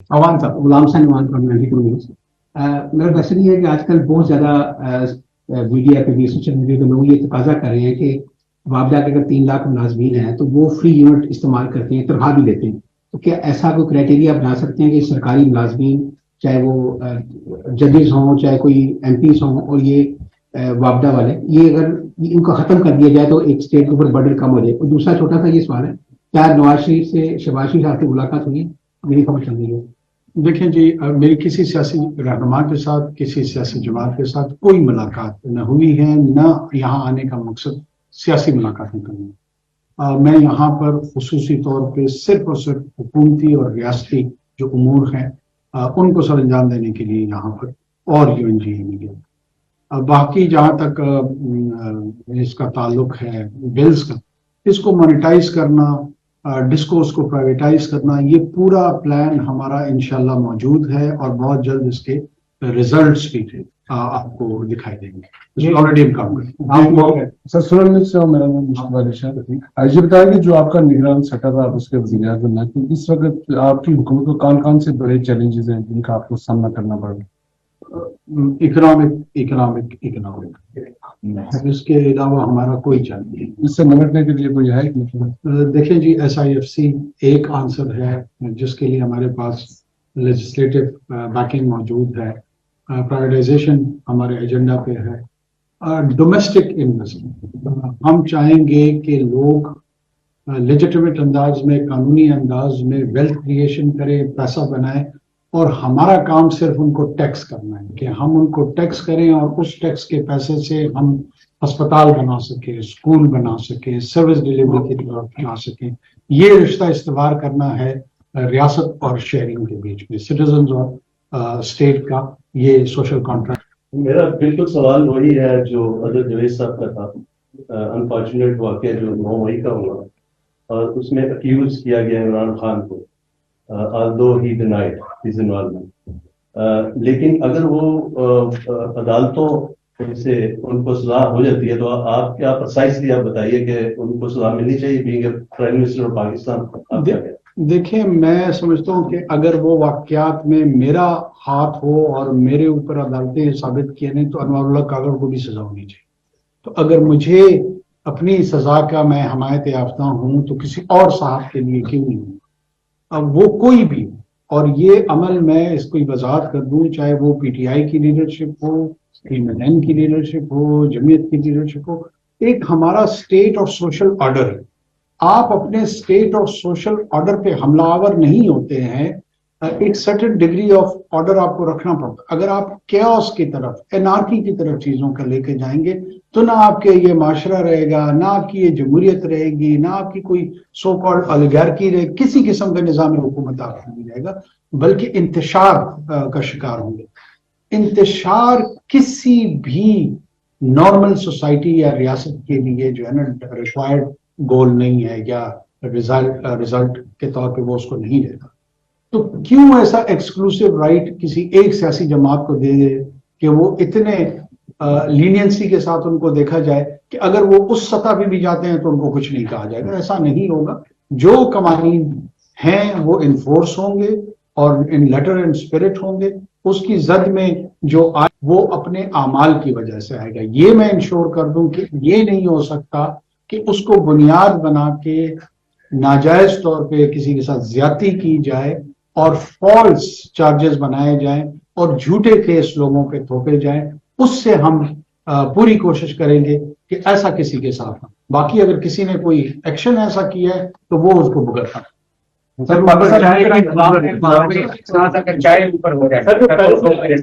عوام صاحب غلام حسین عوام فرام 92 نیوز. میرا کوشچن یہ ہے کہ آج کل بہت زیادہ میڈیا پہ بھی سوشل میڈیا پہ لوگ یہ تقاضا کر رہے ہیں کہ وابڈا کے اگر 3 لاکھ ملازمین ہیں تو وہ فری یونٹ استعمال کرتے ہیں, تنخواہ بھی لیتے ہیں. تو کیا ایسا کوئی کرائٹیریا بنا سکتے ہیں کہ سرکاری ملازمین چاہے وہ ججز ہوں چاہے کوئی ایم پیز ہوں اور یہ وابڈا والے, یہ اگر ان کو ختم کر دیا جائے تو ایک اسٹیٹ کے اوپر برڈن کم ہو جائے. اور دوسرا چھوٹا سا یہ سوال ہے, کیا نواز شریف سے شہباز شریف صاحب کی ملاقات ہوئی؟ میری خبر چل رہی ہے. دیکھیں جی, میری کسی سیاسی رہنما کے ساتھ کسی سیاسی جماعت کے ساتھ کوئی ملاقات نہ ہوئی ہے, نہ یہاں آنے کا مقصد سیاسی ملاقاتیں کرنا. میں یہاں پر خصوصی طور پہ صرف اور صرف حکومتی اور ریاستی جو امور ہیں ان کو سر انجام دینے کے لیے یہاں پر اور یو این جی اے میں گیا. باقی جہاں تک اس کا تعلق ہے بلز کا, اس کو مانیٹائز کرنا, ڈسکورس کو پرائیویٹائز کرنا, یہ پورا پلان ہمارا انشاءاللہ موجود ہے اور بہت جلد اس کے ریزلٹس بھی آپ کو دکھائی دیں گے. آلریڈی ہم کام کریں. سر سنن سے میرا نام مشتاق علی شاہ ہے. یہ بتائیں کہ جو آپ کا نگران سیٹر ہے اس کے وزیر اعظم ہے, تو اس وقت آپ کی حکومت کو کون کون سے بڑے چیلنجز ہیں جن کا آپ کو سامنا کرنا پڑ رہا ہے؟ اکنامک اس کے علاوہ ہمارا کوئی چیلنج نہیں. اس سے نمٹنے کے لیے کوئی ہے؟ دیکھیں جی, ایس آئی ایف سی ایک آنسر ہے جس کے لیے ہمارے پاس لیجسلیٹو بیکنگ موجود ہے. پرائیویٹائزیشن ہمارے ایجنڈا پہ ہے. ڈومیسٹک انویسٹمنٹ ہم چاہیں گے کہ لوگ لیجیٹمیٹ انداز میں, قانونی انداز میں ویلتھ کریشن کریں, پیسہ بنائیں, اور ہمارا کام صرف ان کو ٹیکس کرنا ہے کہ ہم ان کو ٹیکس کریں اور اس ٹیکس کے پیسے سے ہم ہسپتال بنا سکیں, اسکول بنا سکیں, سروس ڈیلیوری کی طرف بنا سکیں. یہ رشتہ استوار کرنا ہے ریاست اور شہریوں کے بیچ میں, سٹیزنز اور اسٹیٹ کا یہ سوشل کانٹریکٹ. میرا بالکل سوال وہی ہے جو حضرت جوید صاحب کا تھا. انفارچونیٹ واقعہ جو 9 مئی کا ہوا اور اس میں اکیوز کیا گیا عمران خان کو, although he denied his involvement. لیکن اگر وہ عدالتوں سے ان کو سزا ہو جاتی ہے تو آپ کیا پرسائزلی آپ بتائیے کہ ان کو سزا ملنی چاہیے being a prime minister of Pakistan? دیکھیں, میں سمجھتا ہوں کہ اگر وہ واقعات میں میرا ہاتھ ہو اور میرے اوپر عدالتیں ثابت کیے نہیں تو انوار اللہ کاغڑ کو بھی سزا ہونی چاہیے. تو اگر مجھے اپنی سزا کا میں حمایت یافتہ ہوں تو کسی اور صاحب کے لیے کیوں نہیں ہوں, اب وہ کوئی بھی. اور یہ عمل میں اس کو وضاحت کر دوں, چاہے وہ پی ٹی آئی کی لیڈرشپ ہو, MLN کی لیڈرشپ ہو, جمعیت کی لیڈرشپ ہو, ایک ہمارا اسٹیٹ آف سوشل آرڈر ہے. آپ اپنے اسٹیٹ آف سوشل آرڈر پہ حملہ آور نہیں ہوتے ہیں, ایک سرٹن ڈگری آف آرڈر آپ کو رکھنا پڑتا. اگر آپ کیوس کی طرف, انارکی کی طرف چیزوں کا لے کے جائیں گے تو نہ آپ کے یہ معاشرہ رہے گا, نہ آپ کی یہ جمہوریت رہے گی, نہ آپ کی کوئی سو کالڈ الیگارکی رہے, کسی قسم کا نظام حکومت آپ کو نہیں رہے گا, بلکہ انتشار کا شکار ہوں گے. انتشار کسی بھی نارمل سوسائٹی یا ریاست کے لیے جو ہے نا ریکوائرڈ گول نہیں ہے, یا رزلٹ کے طور پہ وہ اس کو نہیں دیتا. تو کیوں ایسا ایکسکلوسیو رائٹ کسی ایک سیاسی جماعت کو دے دے کہ وہ اتنے لینینسی کے ساتھ ان کو دیکھا جائے کہ اگر وہ اس سطح پہ بھی جاتے ہیں تو ان کو کچھ نہیں کہا جائے گا. ایسا نہیں ہوگا. جو قوانین ہیں وہ انفورس ہوں گے اور ان لیٹر اینڈ اسپرٹ ہوں گے. اس کی زد میں جو آئے وہ اپنے اعمال کی وجہ سے آئے گا. یہ میں انشور کر دوں کہ یہ نہیں ہو سکتا کہ اس کو بنیاد بنا کے ناجائز طور پہ کسی کے ساتھ زیادتی کی جائے اور فالس چارجز بنائے جائیں اور جھوٹے کیس لوگوں پہ تھوپے جائیں. اس سے ہم پوری کوشش کریں گے کہ ایسا کسی کے ساتھ نہ. باقی اگر کسی نے کوئی ایکشن ایسا کیا ہے تو وہ اس کو بھگتنا. سر چائے اوپر ہو جائے